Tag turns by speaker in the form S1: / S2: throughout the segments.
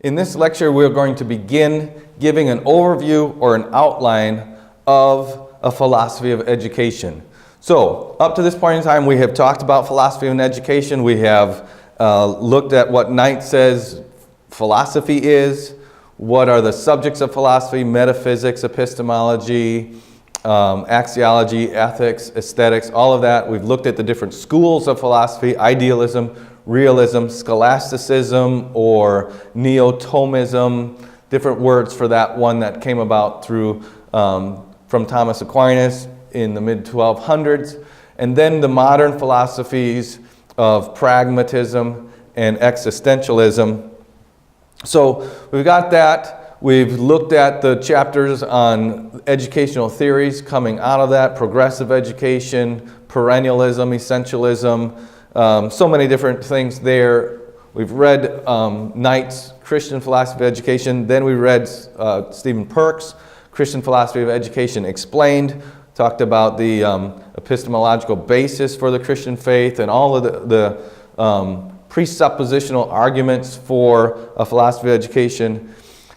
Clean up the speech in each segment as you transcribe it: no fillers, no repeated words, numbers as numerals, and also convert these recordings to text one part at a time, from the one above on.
S1: In this lecture, we're going to begin giving an overview or an outline of a philosophy of education. So, up to this point in time, we have talked about philosophy of education. We have looked at what Knight says philosophy is, what are the subjects of philosophy, metaphysics, epistemology, axiology, ethics, aesthetics, all of that. We've looked at the different schools of philosophy, idealism, realism, scholasticism, or neo-Thomism, different words for that one that came about through from Thomas Aquinas in the mid-1200s, and then the modern philosophies of pragmatism and existentialism. So we've got that. We've looked at the chapters on educational theories coming out of that, progressive education, perennialism, essentialism, so many different things there. We've read Knight's Christian Philosophy of Education. Then we read Stephen Perk's Christian Philosophy of Education Explained. Talked about the epistemological basis for the Christian faith and all of the presuppositional arguments for a philosophy of education.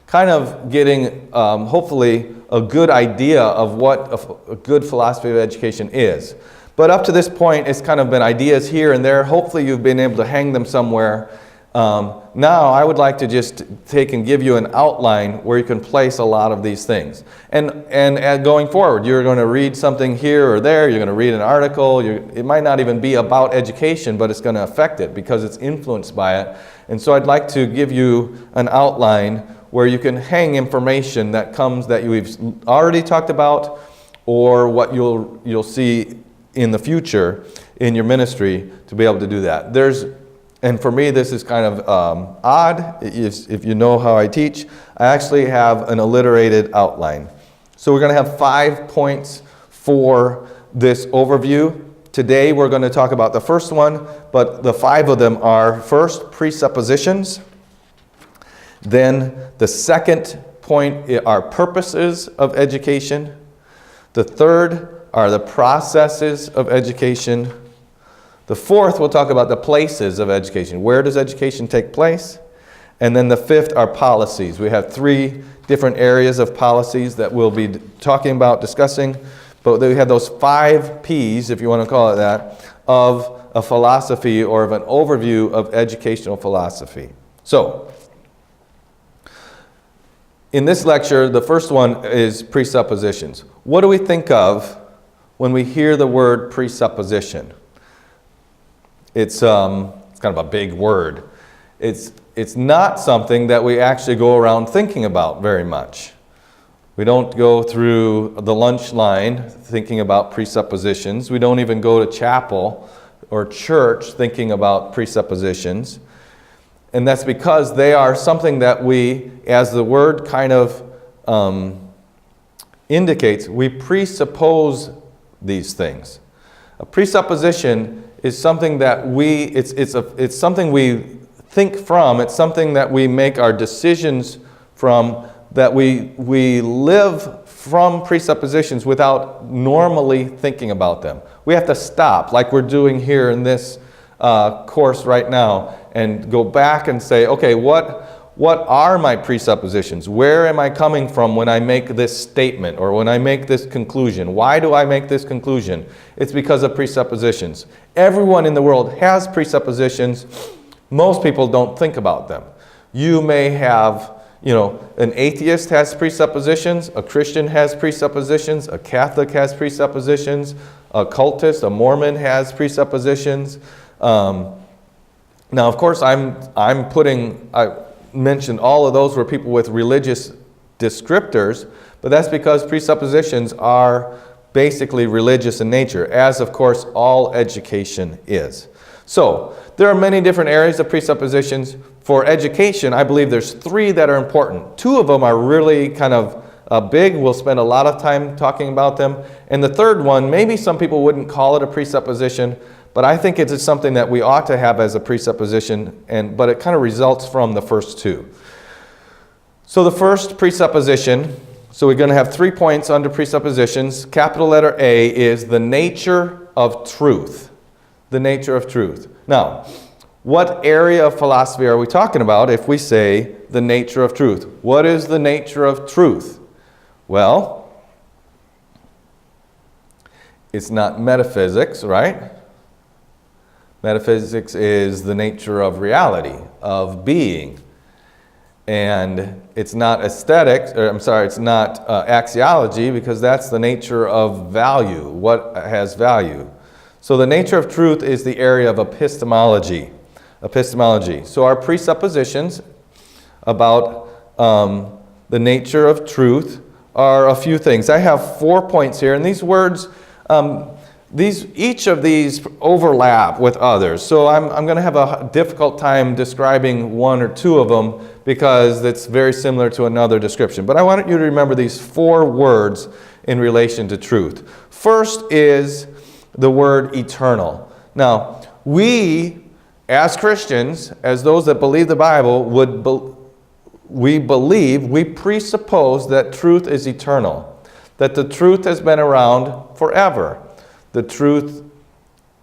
S1: Kind of getting, hopefully, a good idea of what a good philosophy of education is. But up to this point, it's kind of been ideas here and there. Hopefully you've been able to hang them somewhere. Now I would like to just take and give you an outline where you can place a lot of these things. And going forward, you're going to read something here or there. You're going to read an article. It might not even be about education, but it's going to affect it because it's influenced by it. And so I'd like to give you an outline where you can hang information that comes that we've already talked about or what you'll see in the future in your ministry to be able to do that. And for me, this is kind of odd. If you know how I teach, I actually have an alliterated outline. So we're going to have 5 points for this overview. Today we're going to talk about the first one, but the 5 of them are: first, presuppositions. Then the second point are purposes of education. The third are the processes of education. The fourth, we'll talk about the places of education. Where does education take place? And then the fifth are policies. We have 3 different areas of policies that we'll be talking about, discussing. But we have those 5 P's, if you want to call it that, of a philosophy or of an overview of educational philosophy. So, in this lecture, the first one is presuppositions. What do we think of when we hear the word presupposition? It's kind of a big word. It's not something that we actually go around thinking about very much. We don't go through the lunch line thinking about presuppositions. We don't even go to chapel or church thinking about presuppositions. And that's because they are something that we, as the word kind of indicates, we presuppose these things. A presupposition is something that it's something we think from, it's something that we make our decisions from, that we live from presuppositions without normally thinking about them. We have to stop, like we're doing here in this course right now, and go back and say, okay, what are my presuppositions? Where am I coming from when I make this statement or when I make this conclusion? Why do I make this conclusion? It's because of presuppositions. Everyone in the world has presuppositions. Most people don't think about them. You may have, an atheist has presuppositions, a Christian has presuppositions, a Catholic has presuppositions, a cultist, a Mormon has presuppositions. Now, of course, I mentioned all of those were people with religious descriptors, but that's because presuppositions are basically religious in nature, as of course all education is. So there are many different areas of presuppositions. For education, I believe there's 3 that are important. 2 of them are really kind of big. We'll spend a lot of time talking about them. And the third one, maybe some people wouldn't call it a presupposition, but I think it is something that we ought to have as a presupposition, but it kind of results from the first 2. So the first presupposition, so we're going to have 3 points under presuppositions. Capital letter A is the nature of truth. The nature of truth. Now, What area of philosophy are we talking about if we say the nature of truth? What is the nature of truth? Well, it's not metaphysics, right? Metaphysics is the nature of reality, of being. And it's not aesthetics, it's not axiology, because that's the nature of value, what has value. So the nature of truth is the area of epistemology. So our presuppositions about the nature of truth are a few things. I have 4 points here, and these words, each of these overlap with others. So I'm going to have a difficult time describing one or two of them because it's very similar to another description. But I want you to remember these 4 words in relation to truth. First is the word eternal. Now, we, as Christians, as those that believe the Bible, we presuppose that truth is eternal, that the truth has been around forever. The truth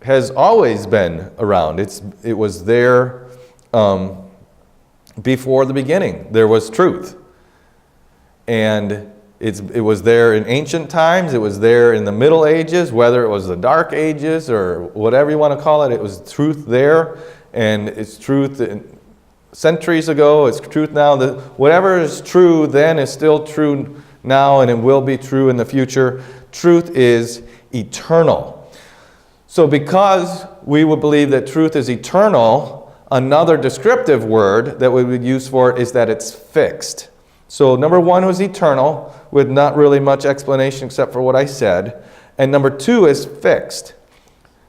S1: has always been around. It was there before the beginning. There was truth. And it was there in ancient times. It was there in the Middle Ages, whether it was the Dark Ages or whatever you want to call it. It was truth there, and it's truth centuries ago. It's truth now. Whatever is true then is still true now, and it will be true in the future. Truth is eternal. So because we would believe that truth is eternal, another descriptive word that we would use for it is that it's fixed. So number 1 was eternal, with not really much explanation except for what I said. And number 2 is fixed.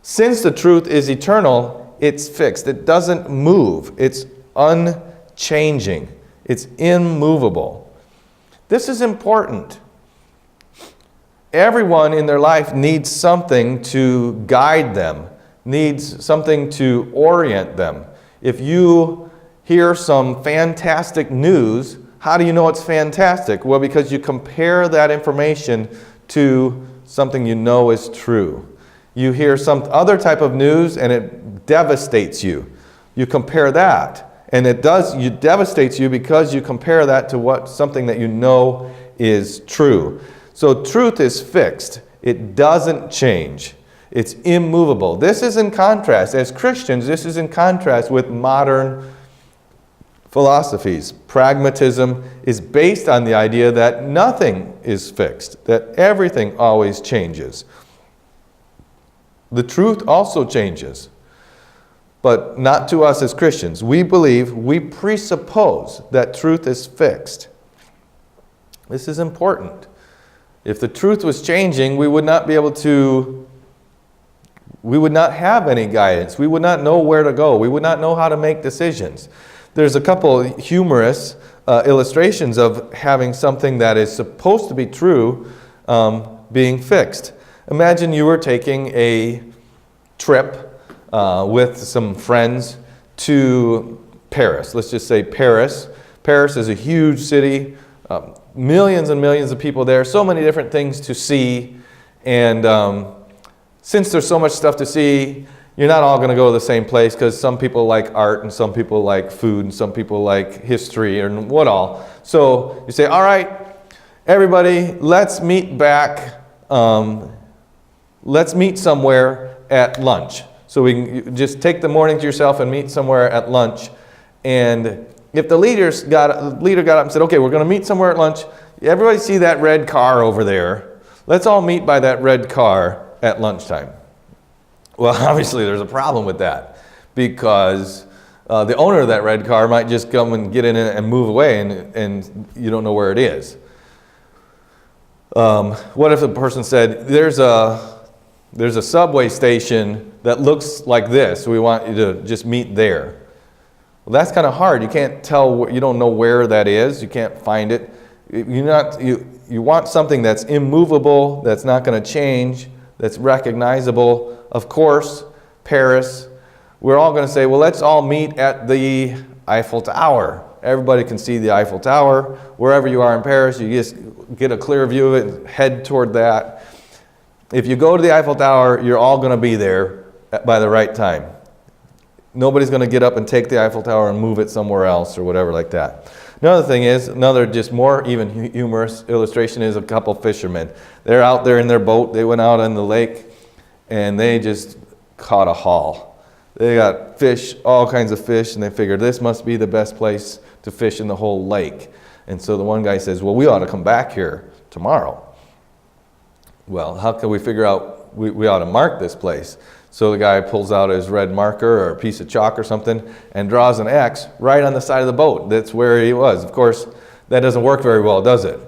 S1: Since the truth is eternal, it's fixed. It doesn't move. It's unchanging. It's immovable. This is important. Everyone in their life needs something to guide them, needs something to orient them. If you hear some fantastic news, how do you know it's fantastic? Well, because you compare that information to something you know is true. You hear some other type of news and it devastates you. You compare that, and it devastates you because you compare that to something that you know is true. So truth is fixed. It doesn't change. It's immovable. This is in contrast, as Christians, this is in contrast with modern philosophies. Pragmatism is based on the idea that nothing is fixed, that everything always changes. The truth also changes, but not to us as Christians. We presuppose that truth is fixed. This is important. If the truth was changing, we would not have any guidance. We would not know where to go. We would not know how to make decisions. There's a couple humorous illustrations of having something that is supposed to be true being fixed. Imagine you were taking a trip with some friends to Paris. Let's just say Paris. Paris is a huge city. Millions and millions of people there, so many different things to see, and since there's so much stuff to see, you're not all going to go to the same place because some people like art and some people like food and some people like history and what all. So you say, all right, everybody, let's meet somewhere at lunch. So we can just take the morning to yourself and meet somewhere at lunch. And if the leader got up and said, okay, we're going to meet somewhere at lunch. Everybody see that red car over there? Let's all meet by that red car at lunchtime. Well, obviously there's a problem with that because the owner of that red car might just come and get in it and move away and you don't know where it is. What if the person said, there's a subway station that looks like this. We want you to just meet there. Well, that's kind of hard. You can't tell, you don't know where that is. You can't find it. You want something that's immovable, that's not going to change, that's recognizable. Of course, Paris, we're all going to say, well, let's all meet at the Eiffel Tower. Everybody can see the Eiffel Tower. Wherever you are in Paris, you just get a clear view of it, head toward that. If you go to the Eiffel Tower, you're all going to be there by the right time. Nobody's going to get up and take the Eiffel Tower and move it somewhere else or whatever like that. Another thing is, another just more even humorous illustration is a couple fishermen. They're out there in their boat. They went out on the lake and they just caught a haul. They got fish, all kinds of fish, and they figured this must be the best place to fish in the whole lake. And so the one guy says, well, we ought to come back here tomorrow. Well, how can we figure out we ought to mark this place? So the guy pulls out his red marker or a piece of chalk or something and draws an X right on the side of the boat. That's where he was. Of course, that doesn't work very well, does it?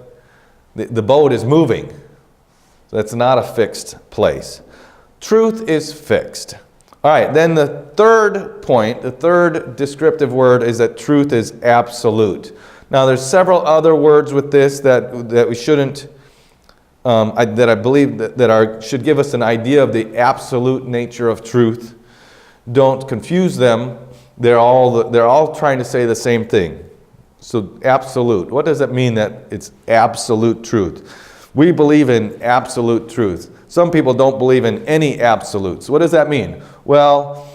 S1: The boat is moving. That's not a fixed place. Truth is fixed. All right, then the third point, the third descriptive word is that truth is absolute. Now, there's several other words with this that we shouldn't, that I believe should give us an idea of the absolute nature of truth. Don't confuse them. They're all trying to say the same thing. So absolute. What does that mean that it's absolute truth? We believe in absolute truth. Some people don't believe in any absolutes. What does that mean? Well,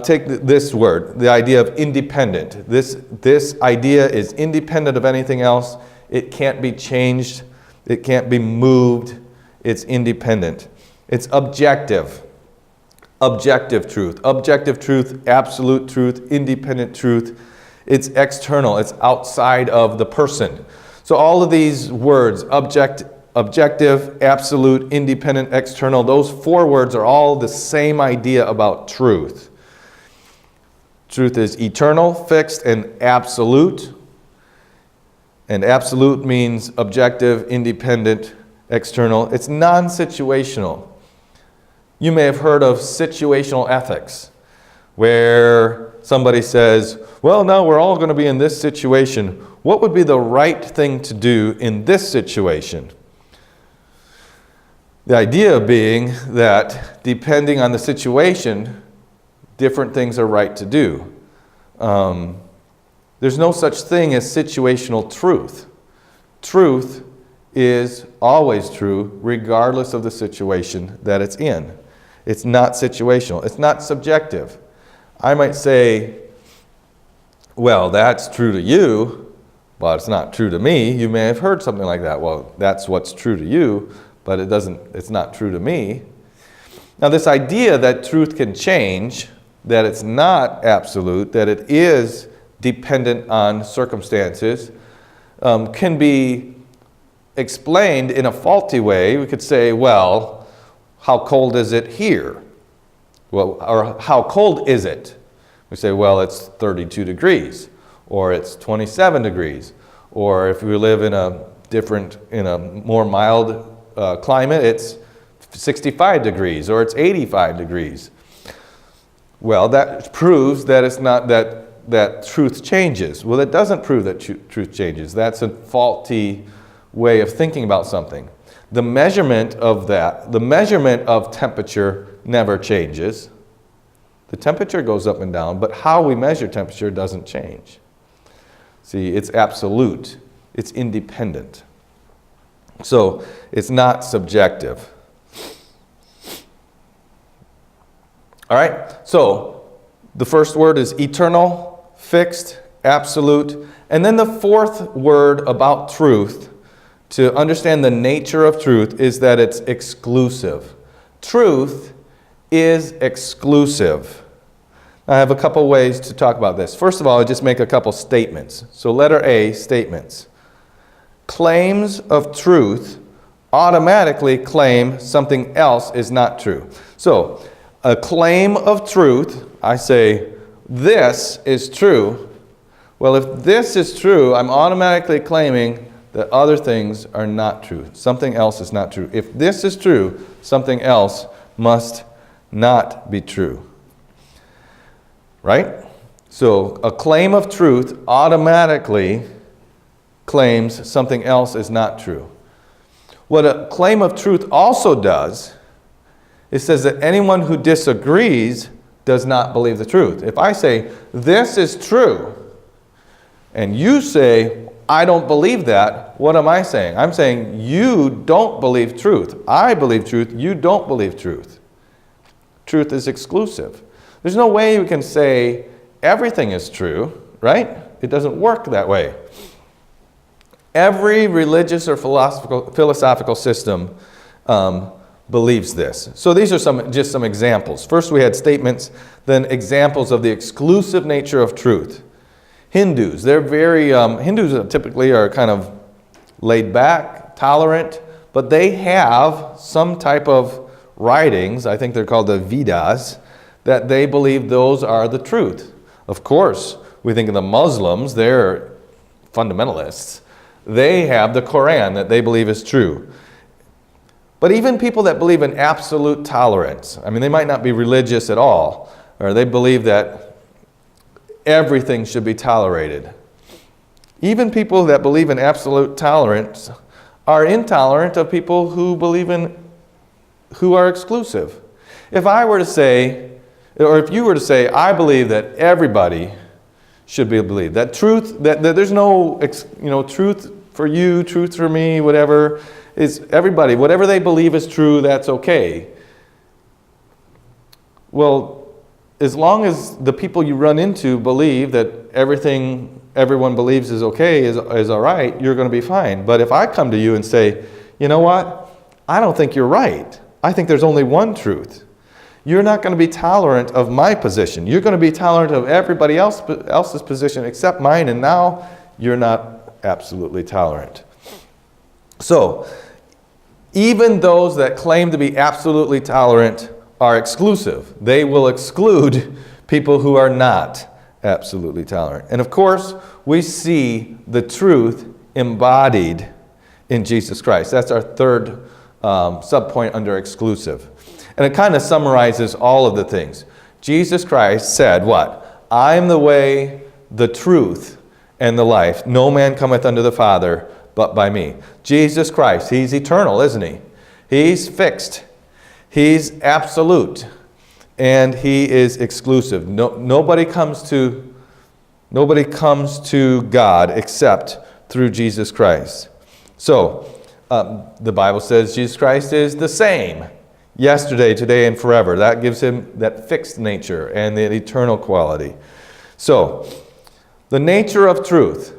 S1: take this word, the idea of independent. This idea is independent of anything else. It can't be changed. It can't be moved. It's independent. It's objective. Objective truth. Objective truth, absolute truth, independent truth. It's external. It's outside of the person. So all of these words, objective, absolute, independent, external, those four words are all the same idea about truth. Truth is eternal, fixed, and absolute. And absolute means objective, independent, external. It's non-situational. You may have heard of situational ethics, where somebody says, well, now we're all going to be in this situation. What would be the right thing to do in this situation? The idea being that depending on the situation, different things are right to do. There's no such thing as situational truth. Truth is always true regardless of the situation that it's in. It's not situational. It's not subjective. I might say, well, that's true to you, but it's not true to me. You may have heard something like that. Well, that's what's true to you, but it's not true to me. Now, this idea that truth can change, that it's not absolute, that it is dependent on circumstances, can be explained in a faulty way. We could say, well, how cold is it here? Well, or how cold is it? We say, well, it's 32 degrees, or it's 27 degrees, or if we live in a more mild climate, it's 65 degrees, or it's 85 degrees. Well, that proves that it's not that truth changes. Well, it doesn't prove that truth changes. That's a faulty way of thinking about something. The measurement of temperature never changes. The temperature goes up and down, but how we measure temperature doesn't change. See, it's absolute. It's independent. So it's not subjective. All right, so the first word is eternal, fixed, absolute. And then the fourth word about truth, to understand the nature of truth, is that it's exclusive. Truth is exclusive. I have a couple ways to talk about this. First of all, I'll just make a couple statements. So letter A, statements. Claims of truth automatically claim something else is not true. So a claim of truth, I say, this is true. Well, if this is true, I'm automatically claiming that other things are not true. Something else is not true. If this is true, something else must not be true. Right? So a claim of truth automatically claims something else is not true. What a claim of truth also does, it says that anyone who disagrees does not believe the truth. If I say, this is true, and you say, I don't believe that, what am I saying? I'm saying, you don't believe truth. I believe truth, you don't believe truth. Truth is exclusive. There's no way we can say everything is true, right? It doesn't work that way. Every religious or philosophical system believes this. So these are just some examples. First we had statements, then examples of the exclusive nature of truth. Hindus, Hindus typically are kind of laid back, tolerant, but they have some type of writings, I think they're called the Vedas, that they believe those are the truth. Of course, we think of the Muslims, they're fundamentalists. They have the Quran that they believe is true. But even people that believe in absolute tolerance, I mean, they might not be religious at all, or they believe that everything should be tolerated. Even people that believe in absolute tolerance are intolerant of people who are exclusive. If I were to say, or if you were to say, I believe that everybody should be believed, that truth, that there's no, truth for you, truth for me, whatever, is everybody, whatever they believe is true, that's okay. Well, as long as the people you run into believe that everything everyone believes is okay, is all right, you're going to be fine. But if I come to you and say, you know what, I don't think you're right. I think there's only one truth. You're not going to be tolerant of my position. You're going to be tolerant of everybody else's position except mine, and now you're not absolutely tolerant. So, even those that claim to be absolutely tolerant are exclusive. They will exclude people who are not absolutely tolerant. And of course, we see the truth embodied in Jesus Christ. That's our third subpoint under exclusive. And it kind of summarizes all of the things. Jesus Christ said what? I am the way, the truth, and the life. No man cometh unto the Father but by me. Jesus Christ, He's eternal, isn't He? He's fixed. He's absolute. And He is exclusive. Nobody comes to God except through Jesus Christ. So, the Bible says Jesus Christ is the same yesterday, today, and forever. That gives Him that fixed nature and the eternal quality. So, the nature of truth.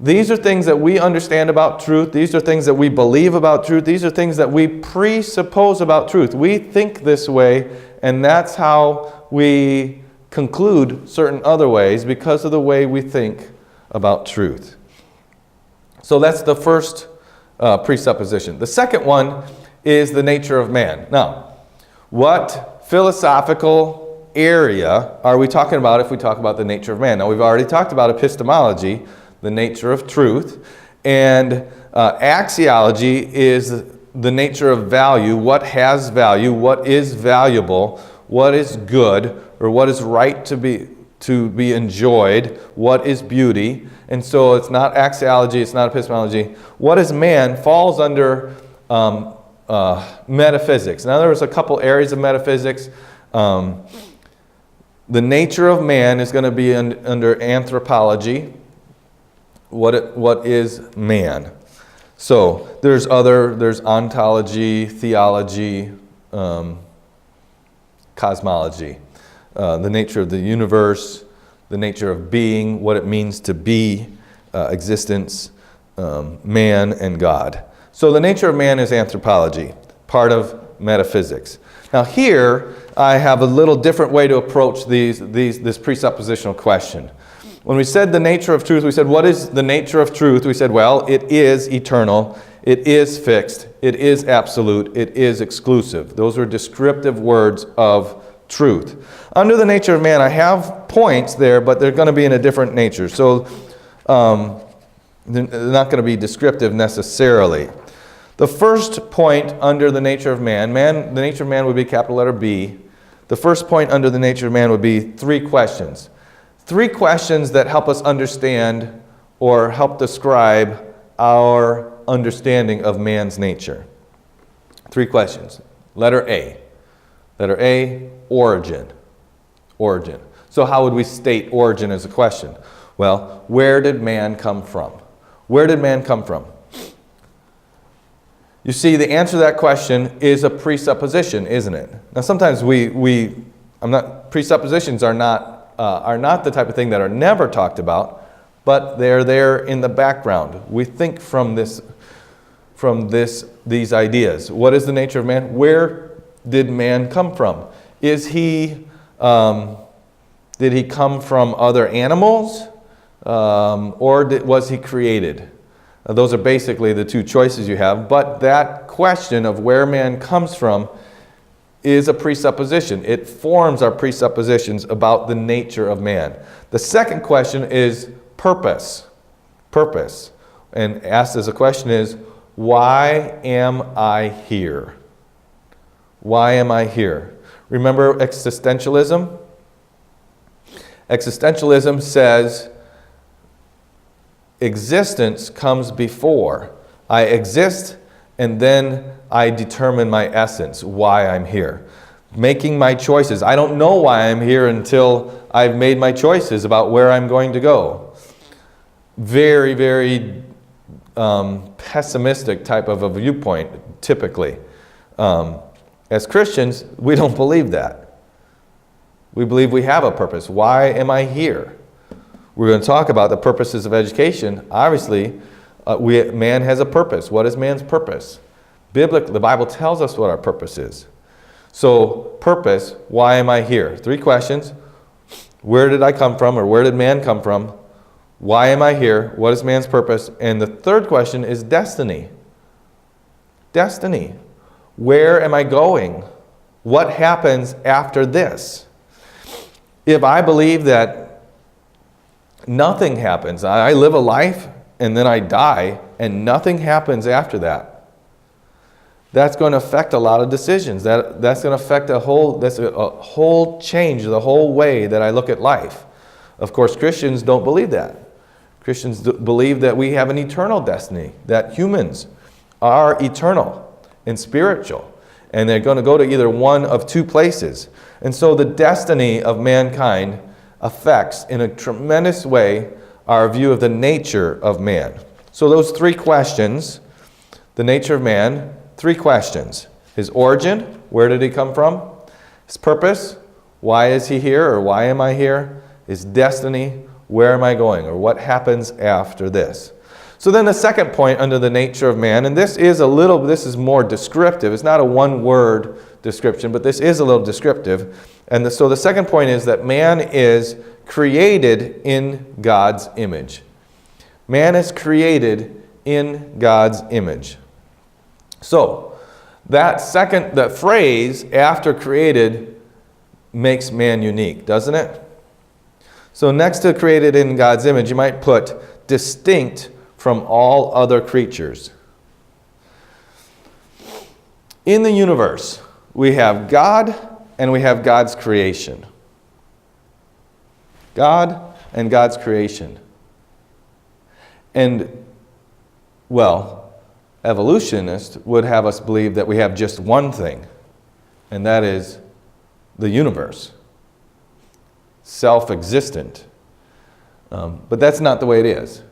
S1: These are things that we understand about truth. These are things that we believe about truth. These are things that we presuppose about truth. We think this way, and that's how we conclude certain other ways because of the way we think about truth. So that's the first presupposition. The second one is the nature of man. Now, what philosophical area are we talking about if we talk about the nature of man? Now, we've already talked about epistemology, the nature of truth, and axiology is the nature of value, what has value, what is valuable, what is good, or what is right to be enjoyed, what is beauty. And so it's not axiology, it's not epistemology. What is man falls under metaphysics. Now there's a couple areas of metaphysics. The nature of man is going to be under anthropology. What is man? So there's ontology, theology, cosmology, the nature of the universe, the nature of being, what it means to be, existence, man, and God. So the nature of man is anthropology, part of metaphysics. Now here I have a little different way to approach this presuppositional question. When we said the nature of truth, we said, what is the nature of truth? We said, well, it is eternal, it is fixed, it is absolute, it is exclusive. Those are descriptive words of truth. Under the nature of man, I have points there, but they're going to be in a different nature. So they're not going to be descriptive necessarily. The first point under the nature of man, the nature of man would be capital letter B. The first point under the nature of man would be 3 questions. 3 questions that help us understand or help describe our understanding of man's nature. 3 questions. Letter A. Letter A, origin. Origin. So how would we state origin as a question? Well, where did man come from? Where did man come from? You see, the answer to that question is a presupposition, isn't it? Now sometimes presuppositions are not the type of thing that are never talked about, but they're there in the background. We think from these ideas. What is the nature of man? Where did man come from? Did he come from other animals, or was he created? Those are basically the two choices you have. But that question of where man comes from is a presupposition. It forms our presuppositions about the nature of man. The second question is purpose. Purpose. And asked as a question is, why am I here? Why am I here? Remember existentialism? Existentialism says existence comes before. I exist and then I determine my essence, why I'm here. Making my choices. I don't know why I'm here until I've made my choices about where I'm going to go. Very, very pessimistic type of a viewpoint, typically. As Christians, we don't believe that. We believe we have a purpose. Why am I here? We're going to talk about the purposes of education. Obviously, man has a purpose. What is man's purpose? Biblically, the Bible tells us what our purpose is. So, purpose, why am I here? 3 questions. Where did I come from, or where did man come from? Why am I here? What is man's purpose? And the third question is destiny. Destiny. Where am I going? What happens after this? If I believe that nothing happens, I live a life and then I die and nothing happens after that, that's going to affect a lot of decisions. That's going to affect a whole change, the whole way that I look at life. Of course, Christians don't believe that. Christians believe that we have an eternal destiny, that humans are eternal and spiritual, and they're going to go to either one of 2 places. And so the destiny of mankind affects in a tremendous way our view of the nature of man. So those 3 questions, the nature of man, 3 questions. His origin, where did he come from? His purpose, why is he here, or why am I here? His destiny, where am I going, or what happens after this? So then the second point under the nature of man, and this is more descriptive. It's not a one-word description, but this is a little descriptive. And so the second point is that man is created in God's image. Man is created in God's image. So that phrase, after created, makes man unique, doesn't it? So next to created in God's image, you might put distinct from all other creatures. In the universe, we have God and we have God's creation. God and God's creation. And, well, evolutionists would have us believe that we have just one thing, and that is the universe. Self-existent. But that's not the way it is.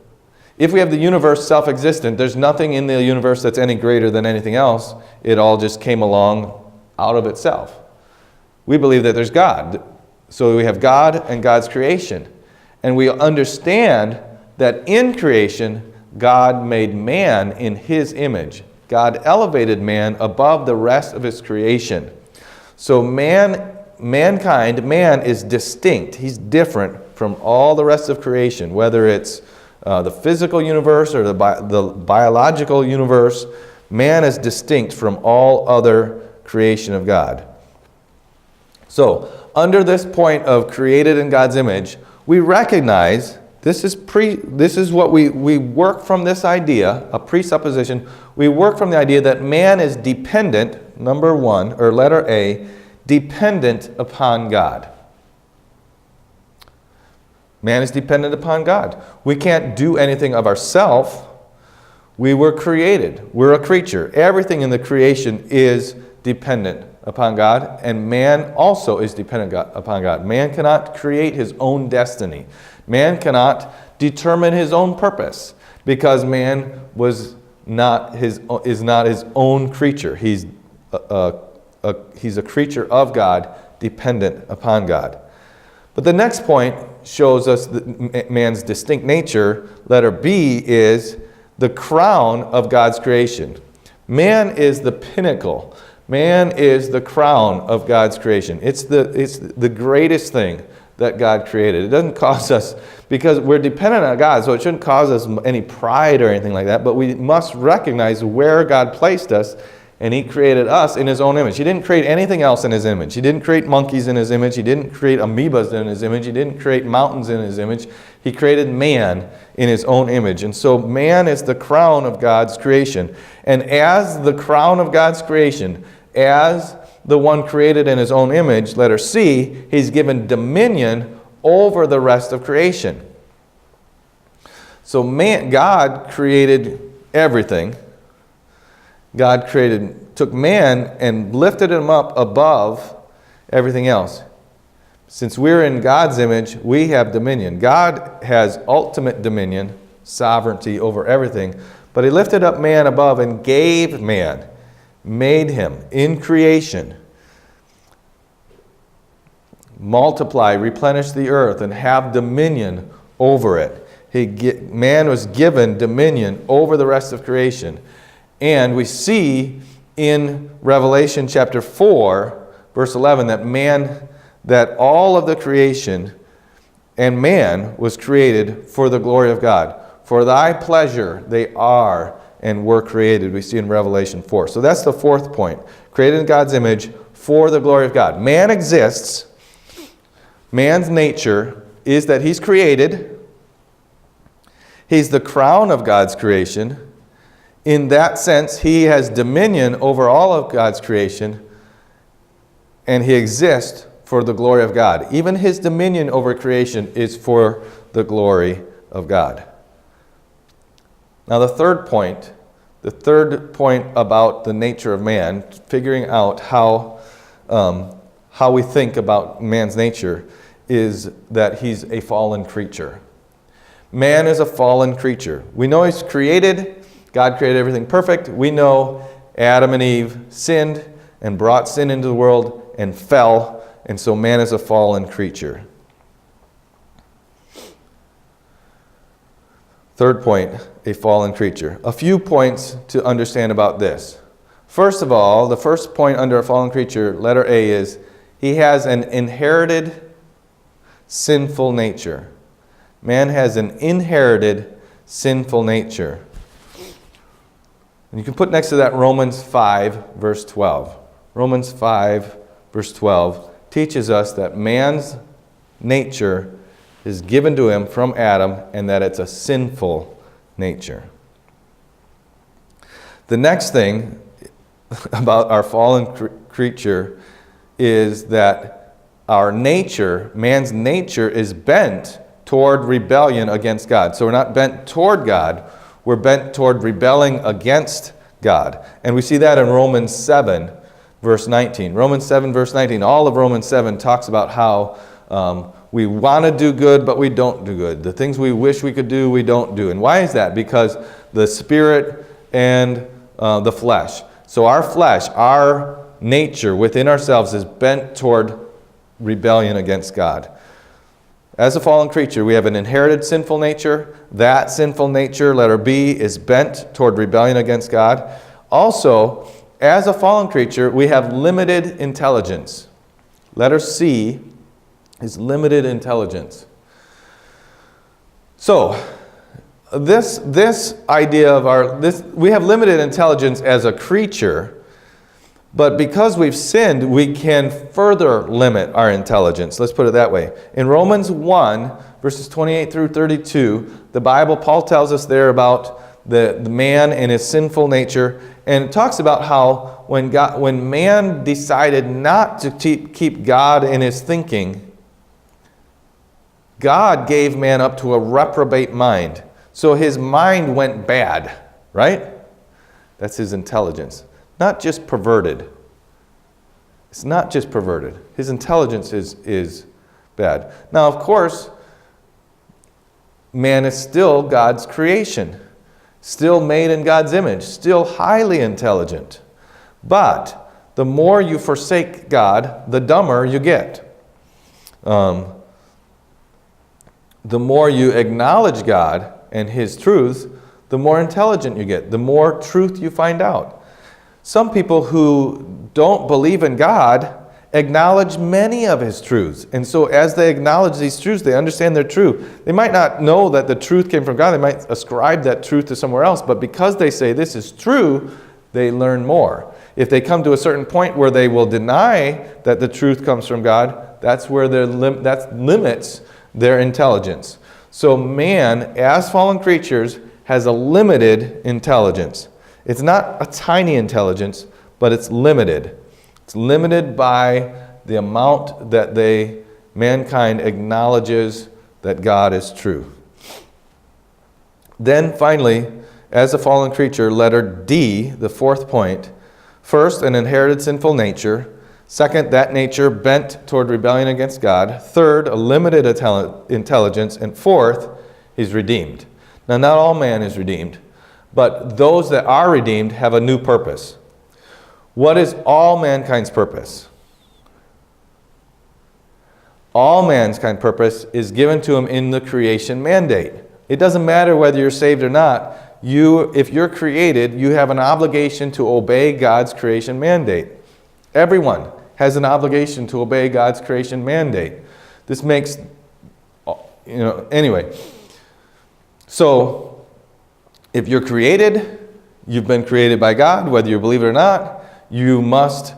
S1: If we have the universe self-existent, there's nothing in the universe that's any greater than anything else. It all just came along out of itself. We believe that there's God. So we have God and God's creation. And we understand that in creation, God made man in His image. God elevated man above the rest of His creation. So man is distinct. He's different from all the rest of creation, whether it's the physical universe or the biological universe. Man is distinct from all other creation of God. So, under this point of created in God's image, we recognize this is what we work from this idea, a presupposition. We work from the idea that man is dependent, number 1, or letter A, dependent upon God. Man is dependent upon God. We can't do anything of ourselves. We were created. We're a creature. Everything in the creation is dependent upon God, and man also is dependent upon God. Man cannot create his own destiny. Man cannot determine his own purpose, because man is not his own creature. He's a creature of God, dependent upon God. But the next point shows us man's distinct nature. Letter B is the crown of God's creation. Man is the pinnacle. Man is the crown of God's creation. It's the greatest thing that God created. It doesn't cause us, because we're dependent on God, so it shouldn't cause us any pride or anything like that, but we must recognize where God placed us, and He created us in His own image. He didn't create anything else in His image. He didn't create monkeys in His image. He didn't create amoebas in His image. He didn't create mountains in His image. He created man in His own image. And so man is the crown of God's creation. And as the crown of God's creation, as the one created in His own image, letter C, He's given dominion over the rest of creation. So God created everything. God took man and lifted him up above everything else. Since we're in God's image, we have dominion. God has ultimate dominion, sovereignty over everything, but He lifted up man above and gave man, made him in creation. Multiply, replenish the earth, and have dominion over it. Man was given dominion over the rest of creation. And we see in Revelation chapter 4, verse 11, that all of the creation and man was created for the glory of God. For thy pleasure they are and were created, we see in Revelation 4. So that's the fourth point. Created in God's image for the glory of God. Man exists. Man's nature is that he's created. He's the crown of God's creation. In that sense, he has dominion over all of God's creation, and he exists for the glory of God. Even his dominion over creation is for the glory of God. Now the third point about the nature of man, figuring out how we think about man's nature, is that he's a fallen creature. Man is a fallen creature. We know he's created. God created everything perfect. We know Adam and Eve sinned and brought sin into the world and fell, and so man is a fallen creature. Third point, a fallen creature. A few points to understand about this. First of all, the first point under a fallen creature, letter A, is he has an inherited sinful nature. Man has an inherited sinful nature. And you can put next to that Romans 5, verse 12. Romans 5, verse 12 teaches us that man's nature is given to him from Adam, and that it's a sinful nature. The next thing about our fallen creature is that our nature, man's nature, is bent toward rebellion against God. So we're not bent toward God, we're bent toward rebelling against God. And we see that in Romans 7, verse 19. Romans 7, verse 19. All of Romans 7 talks about how we want to do good, but we don't do good. The things we wish we could do, we don't do. And why is that? Because the spirit and the flesh. So our flesh, our nature within ourselves is bent toward rebellion against God. As a fallen creature, we have an inherited sinful nature. That sinful nature, letter B, is bent toward rebellion against God. Also, as a fallen creature, we have limited intelligence. Letter C is limited intelligence. So, this idea of we have limited intelligence as a creature, but because we've sinned, we can further limit our intelligence. Let's put it that way. In Romans 1, verses 28 through 32, the Bible, Paul tells us there about the man and his sinful nature, and it talks about how when man decided not to keep God in his thinking, God gave man up to a reprobate mind. So his mind went bad, right? That's his intelligence. Not just perverted. It's not just perverted. His intelligence is bad. Now, of course, man is still God's creation. Still made in God's image. Still highly intelligent. But the more you forsake God, the dumber you get. The more you acknowledge God and His truth, the more intelligent you get, the more truth you find out. Some people who don't believe in God acknowledge many of His truths. And so as they acknowledge these truths, they understand they're true. They might not know that the truth came from God. They might ascribe that truth to somewhere else. But because they say this is true, they learn more. If they come to a certain point where they will deny that the truth comes from God, that's where that limits their intelligence. So man, as fallen creatures, has a limited intelligence. It's not a tiny intelligence, but it's limited. It's limited by the amount that mankind acknowledges that God is true. Then finally, as a fallen creature, letter D, the fourth point. First, an inherited sinful nature. Second, that nature bent toward rebellion against God. Third, a limited intelligence. And fourth, he's redeemed. Now, not all man is redeemed, but those that are redeemed have a new purpose. What is all mankind's purpose? All mankind's purpose is given to him in the creation mandate. It doesn't matter whether you're saved or not. If you're created, you have an obligation to obey God's creation mandate. Everyone has an obligation to obey God's creation mandate. This makes, anyway. So, if you're created, you've been created by God, whether you believe it or not. You must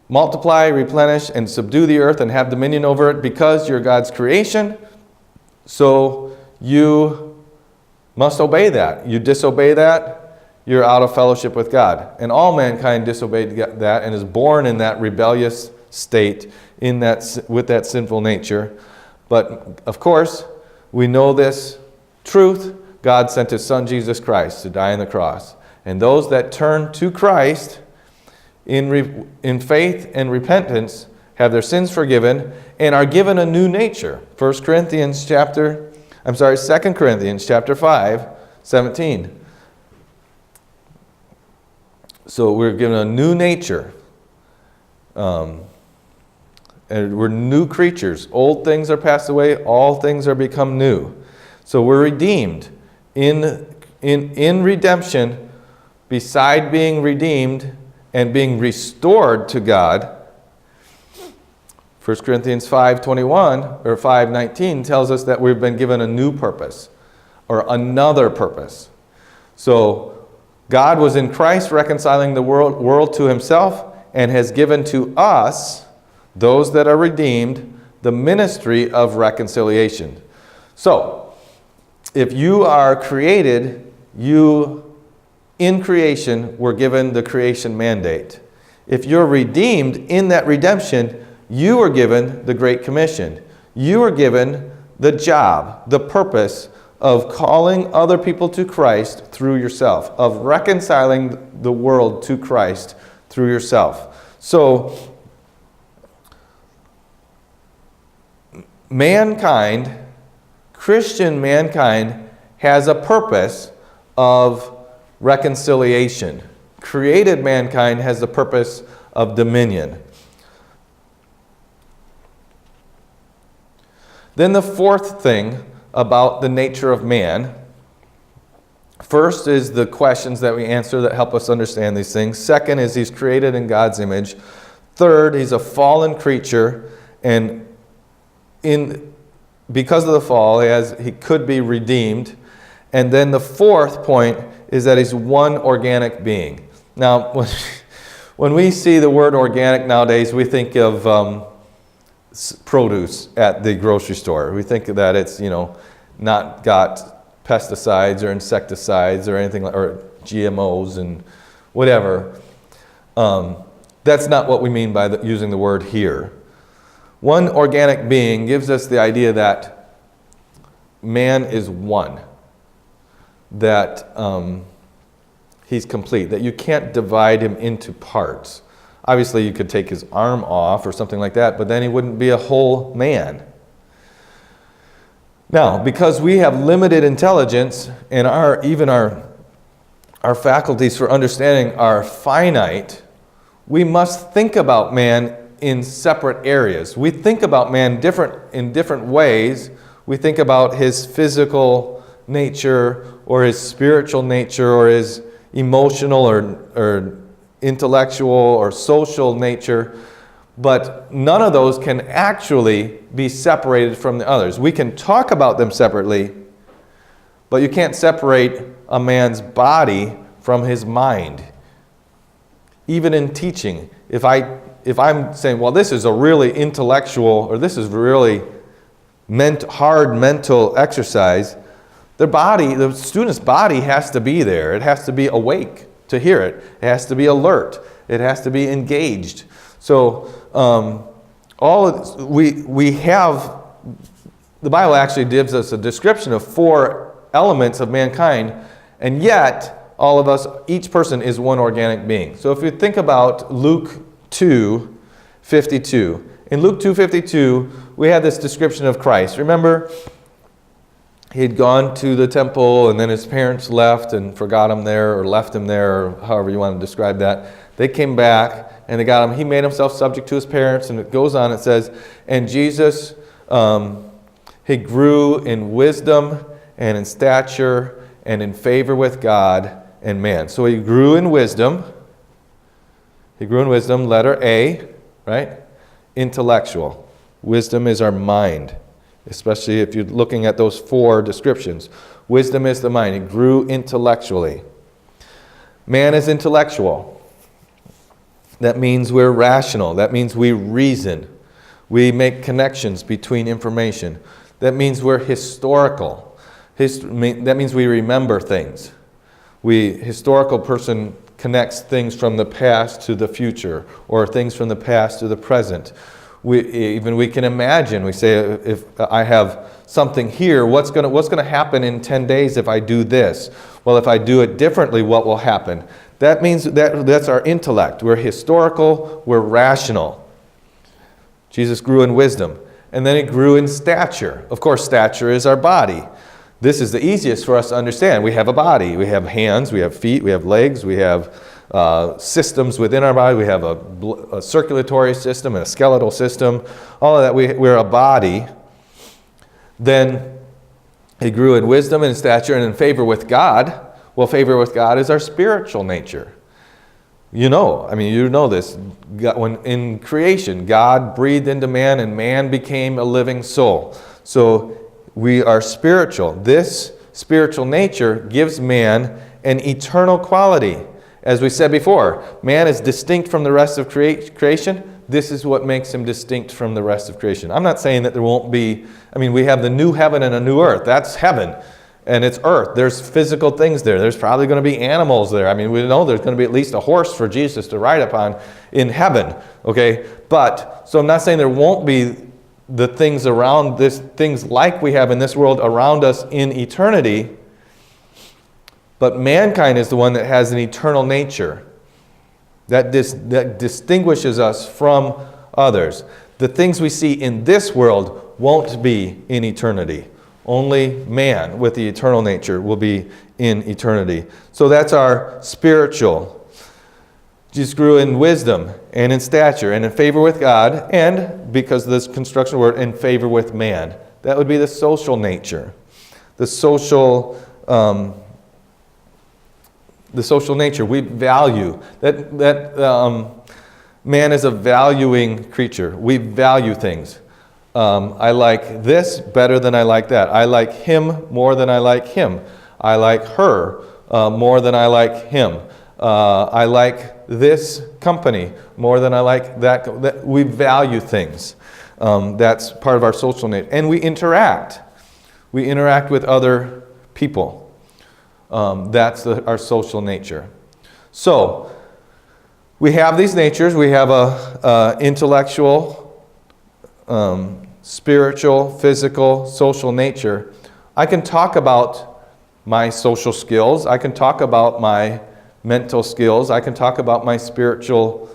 S1: multiply, replenish, and subdue the earth and have dominion over it because you're God's creation. So you must obey that. You disobey that, you're out of fellowship with God. And all mankind disobeyed that and is born in that rebellious state with that sinful nature. But of course, we know this truth. God sent His Son Jesus Christ to die on the cross. And those that turn to Christ in faith and repentance have their sins forgiven and are given a new nature. 2 Corinthians chapter 5, 17. So we're given a new nature. And we're new creatures. Old things are passed away, all things are become new. So we're redeemed. In redemption, beside being redeemed and being restored to God, 1 Corinthians 5:21 or 5:19 tells us that we've been given a new purpose or another purpose. So God was in Christ reconciling the world to Himself and has given to us, those that are redeemed, the ministry of reconciliation. So, if you are created, in creation were given the creation mandate. If you're redeemed in that redemption, you were given the Great Commission. You were given the job, the purpose of calling other people to Christ through yourself, of reconciling the world to Christ through yourself. So, mankind, Christian mankind, has a purpose of reconciliation. Created mankind has the purpose of dominion. Then the fourth thing about the nature of man. First is the questions that we answer that help us understand these things. Second is he's created in God's image. Third, he's a fallen creature, and because of the fall, he could be redeemed. And then the fourth point is that he's one organic being. Now, when we see the word organic nowadays, we think of produce at the grocery store. We think that it's, not got pesticides or insecticides or anything, or GMOs and whatever. That's not what we mean by using the word here. One organic being gives us the idea that man is one, that he's complete, that you can't divide him into parts. Obviously, you could take his arm off or something like that, but then he wouldn't be a whole man. Now, because we have limited intelligence and our faculties for understanding are finite, we must think about man in separate areas. We think about man in different ways. We think about his physical nature or his spiritual nature or his emotional or intellectual or social nature, but none of those can actually be separated from the others. We can talk about them separately, but you can't separate a man's body from his mind. Even in teaching, if I'm saying, well, this is a really intellectual, or this is really hard mental exercise, the student's body has to be there. It has to be awake to hear it. It has to be alert. It has to be engaged. So we have, the Bible actually gives us a description of 4 elements of mankind, and yet all of us, each person is one organic being. So if you think about Luke 2:52, in Luke 2:52, we had this description of Christ. Remember, he had gone to the temple, and then his parents left and forgot him there, or left him there, or however you want to describe that. They came back, and they got him. He made himself subject to his parents, and it goes on, it says, and Jesus, he grew in wisdom and in stature and in favor with God and man. So he grew in wisdom. He grew in wisdom, letter A, right? Intellectual. Wisdom is our mind, especially if you're looking at those 4 descriptions. Wisdom is the mind. He grew intellectually. Man is intellectual. That means we're rational. That means we reason. We make connections between information. That means we're historical. That means we remember things. Historical person connects things from the past to the future, or things from the past to the present. We can imagine. We say, if I have something here, what's going to happen in 10 days if I do this? Well, if I do it differently, what will happen? That means that's our intellect. We're historical, we're rational. Jesus grew in wisdom. And then he grew in stature. Of course, stature is our body. This is the easiest for us to understand. We have a body. We have hands, we have feet, we have legs, we have systems within our body. We have a circulatory system and a skeletal system. All of that, we're a body. Then he grew in wisdom and in stature and in favor with God. Well, favor with God is our spiritual nature. You know this. When in creation, God breathed into man and man became a living soul. So we are spiritual. This spiritual nature gives man an eternal quality. As we said before, man is distinct from the rest of creation. This is what makes him distinct from the rest of creation. I'm not saying that there won't be, we have the new heaven and a new earth. That's heaven. And it's earth. There's physical things there. There's probably going to be animals there. We know there's going to be at least a horse for Jesus to ride upon in heaven. Okay? So I'm not saying there won't be the things around this, things like we have in this world around us in eternity. But mankind is the one that has an eternal nature that distinguishes us from others. The things we see in this world won't be in eternity. Only man with the eternal nature will be in eternity. So that's our spiritual. Jesus grew in wisdom and in stature and in favor with God, and because of this construction word, in favor with man. That would be the social nature. The social nature we value. That man is a valuing creature. We value things. I like this better than I like that. I like him more than I like him. I like her more than I like him. I like this company more than I like that. We value things. That's part of our social nature. And we interact. We interact with other people. That's our social nature. So, we have these natures. We have a intellectual, spiritual, physical, social nature. I can talk about my social skills. I can talk about my mental skills. I can talk about my spiritual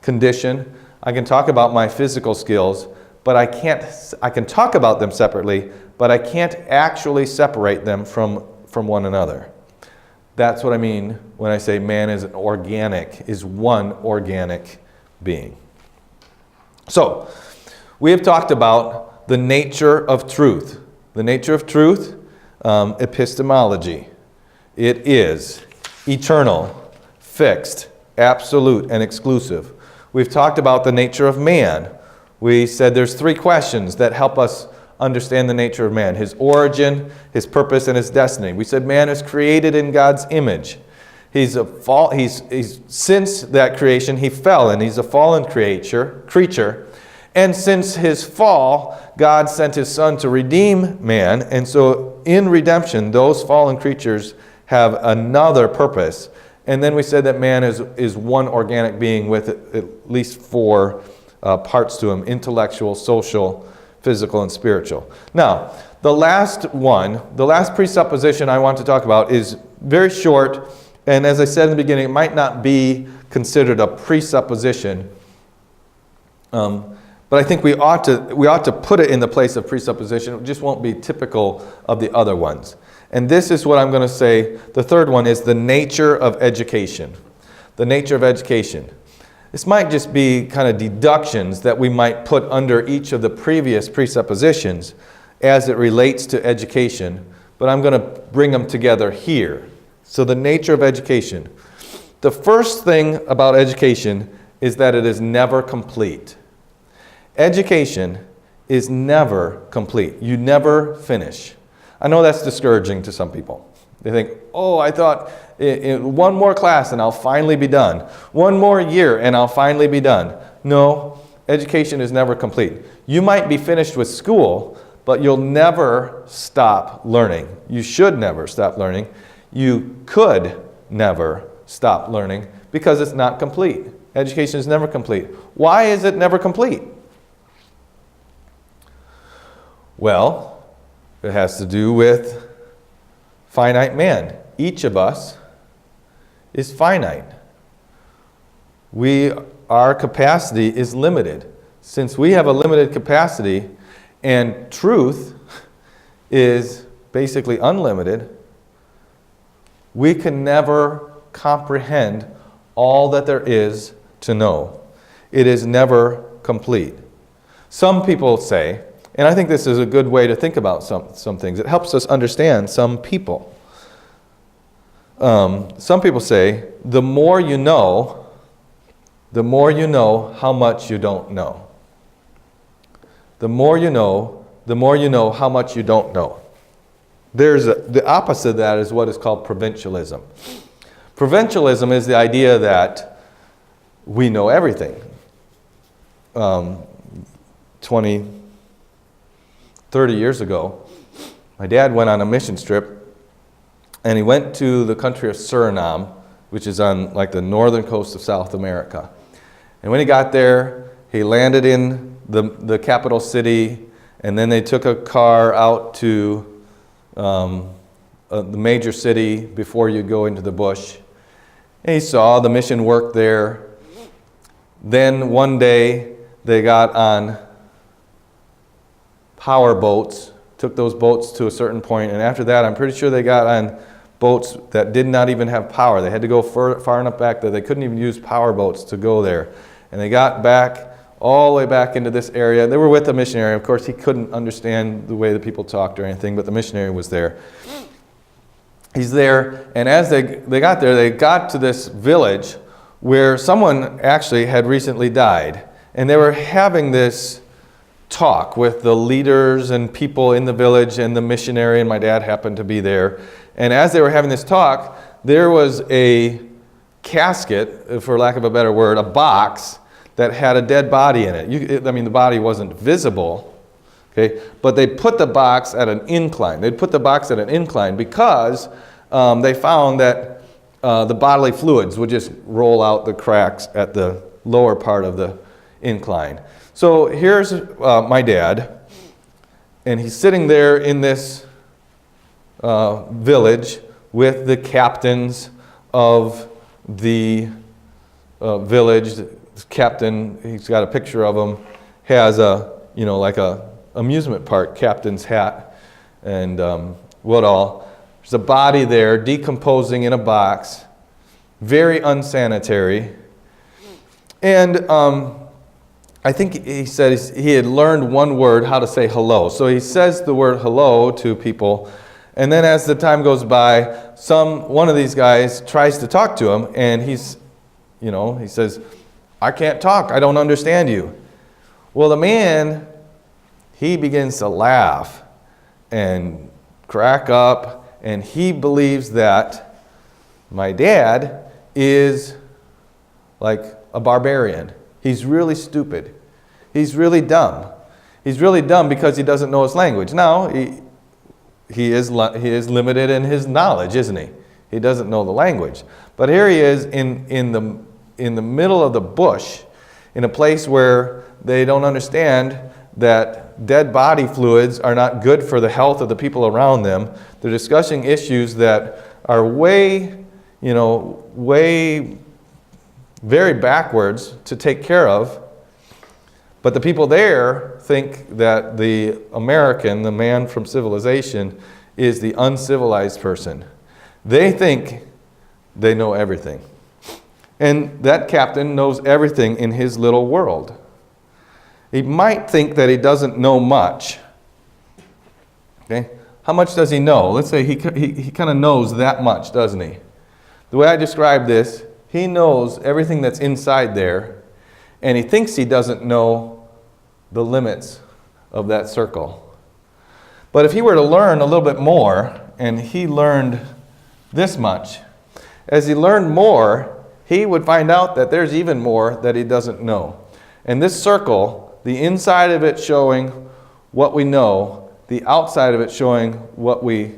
S1: condition. I can talk about my physical skills, but I can talk about them separately, but I can't actually separate them from one another. That's what I mean when I say man is one organic being. So, we have talked about the nature of truth. The nature of truth, epistemology. It is eternal, fixed, absolute, and exclusive. We've talked about the nature of man. We said there's 3 questions that help us understand the nature of man: his origin, his purpose, and his destiny. We said man is created in God's image. He's since that creation he fell, and he's a fallen creature. And since his fall, God sent his Son to redeem man. And so in redemption, those fallen creatures have another purpose. And then we said that man is one organic being with at least 4 parts to him: intellectual, social, physical, and spiritual. Now, the last presupposition I want to talk about is very short. And as I said in the beginning, it might not be considered a presupposition. But I think we ought to put it in the place of presupposition. It just won't be typical of the other ones. And this is what I'm going to say. The third one is the nature of education. The nature of education. This might just be kind of deductions that we might put under each of the previous presuppositions as it relates to education, but I'm going to bring them together here. So the nature of education. The first thing about education is that it is never complete. Education is never complete. You never finish. I know that's discouraging to some people. They think, oh, I thought in one more class and I'll finally be done. One more year and I'll finally be done. No, education is never complete. You might be finished with school, but you'll never stop learning. You should never stop learning. You could never stop learning because it's not complete. Education is never complete. Why is it never complete? Well, it has to do with finite man. Each of us is finite. Our capacity is limited. Since we have a limited capacity and truth is basically unlimited, we can never comprehend all that there is to know. It is never complete. Some people say, and I think this is a good way to think about some things. It helps us understand some people. Some people say, the more you know how much you don't know. The more you know how much you don't know. The opposite of that is what is called provincialism. Provincialism is the idea that we know everything. 30 years ago, my dad went on a mission trip, and he went to the country of Suriname, which is on like the northern coast of South America. And when he got there, he landed in the capital city, and then they took a car out to the major city before you go into the bush. And he saw the mission work there. Then one day they got on power boats, took those boats to a certain point, and after that I'm pretty sure they got on boats that did not even have power. They had to go far enough back that they couldn't even use power boats to go there. And they got back, all the way back into this area. They were with the missionary. Of course, he couldn't understand the way the people talked or anything, but the missionary was there. He's there, and as they got there, they got to this village where someone actually had recently died. And they were having this talk with the leaders and people in the village and the missionary, and my dad happened to be there. And as they were having this talk, there was a casket, for lack of a better word, a box that had a dead body in it. The body wasn't visible, okay? But they put the box at an incline. They'd put the box at an incline because they found that the bodily fluids would just roll out the cracks at the lower part of the incline. So here's my dad, and he's sitting there in this village with the captains of the village. This captain, he's got a picture of him, has like a amusement park captain's hat and what all. There's a body there decomposing in a box, very unsanitary. And I think he said he had learned one word, how to say hello. So he says the word hello to people. And then as the time goes by, one of these guys tries to talk to him, and he says, I can't talk, I don't understand you. Well, the man, he begins to laugh and crack up, and he believes that my dad is like a barbarian. He's really stupid. He's really dumb. He's really dumb because he doesn't know his language. Now, he is limited in his knowledge, isn't he? He doesn't know the language. But here he is in the middle of the bush, in a place where they don't understand that dead body fluids are not good for the health of the people around them. They're discussing issues that are way very backwards to take care of. But the people there think that the American, the man from civilization, is the uncivilized person. They think they know everything. And that captain knows everything in his little world. He might think that he doesn't know much. Okay? How much does he know? Let's say he kind of knows that much, doesn't he? The way I describe this, he knows everything that's inside there, and he thinks he doesn't know the limits of that circle. But if he were to learn a little bit more, and he learned this much, as he learned more, he would find out that there's even more that he doesn't know. And this circle, the inside of it showing what we know, the outside of it showing what we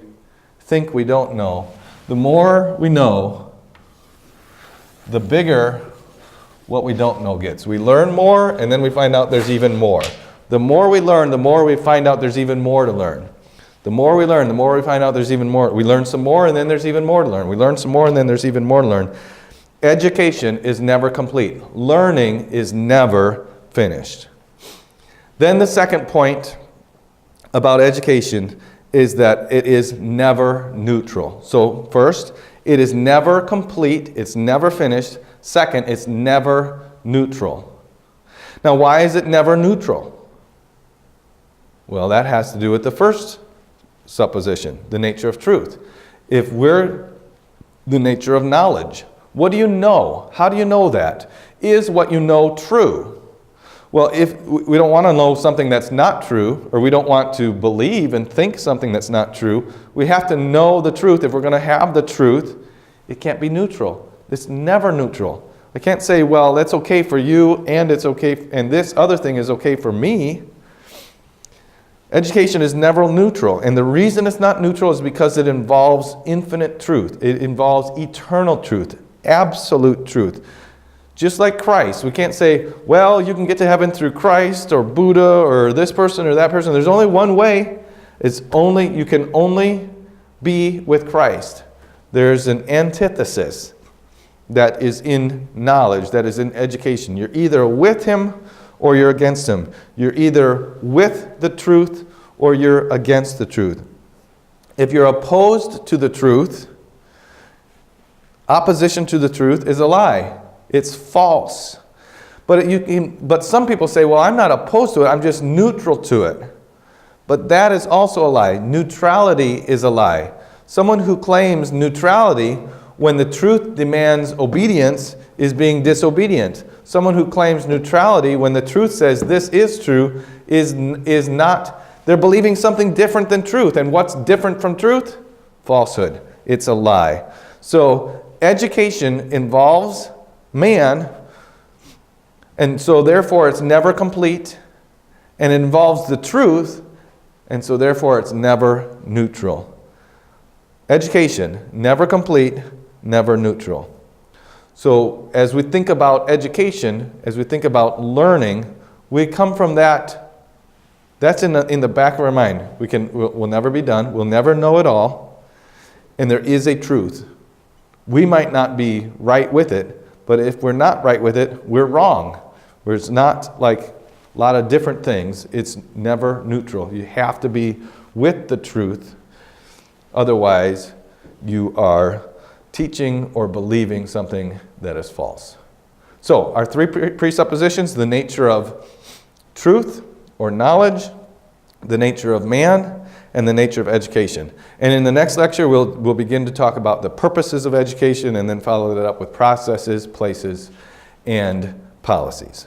S1: think we don't know. The more we know, the bigger what we don't know gets. We learn more, and then we find out there's even more. The more we learn, the more we find out there's even more to learn. The more we learn, the more we find out there's even more. We learn some more, and then there's even more to learn. We learn some more, and then there's even more to learn. Education is never complete. Learning is never finished. Then the second point about education is that it is never neutral. So first, it is never complete. It's never finished. Second, it's never neutral. Now, why is it never neutral? Well, that has to do with the first supposition, the nature of truth. If we're the nature of knowledge, what do you know? How do you know that? Is what you know true? Well, if we don't want to know something that's not true, or we don't want to believe and think something that's not true, we have to know the truth. If we're going to have the truth, it can't be neutral. It's never neutral. I can't say, well, that's okay for you, and it's okay, and this other thing is okay for me. Education is never neutral, and the reason it's not neutral is because it involves infinite truth. It involves eternal truth, absolute truth. Just like Christ, we can't say, well, you can get to heaven through Christ or Buddha or this person or that person. There's only one way. You can only be with Christ. There's an antithesis that is in knowledge, that is in education. You're either with him or you're against him. You're either with the truth or you're against the truth. If you're opposed to the truth, opposition to the truth is a lie. It's false. But some people say, well, I'm not opposed to it, I'm just neutral to it. But that is also a lie. Neutrality is a lie. Someone who claims neutrality when the truth demands obedience is being disobedient. Someone who claims neutrality when the truth says this is true is not. They're believing something different than truth. And what's different from truth? Falsehood. It's a lie. So education involves man, and so therefore it's never complete, and it involves the truth, and so therefore it's never neutral. Education, never complete, never neutral. So as we think about education, as we think about learning, we come from that. That's in the back of our mind. We'll never be done. We'll never know it all. And there is a truth. We might not be right with it, but if we're not right with it, we're wrong. Where it's not like a lot of different things. It's never neutral. You have to be with the truth. Otherwise, you are teaching or believing something that is false. So, our three presuppositions: the nature of truth or knowledge, the nature of man, and the nature of education. And in the next lecture, we'll begin to talk about the purposes of education and then follow that up with processes, places, and policies.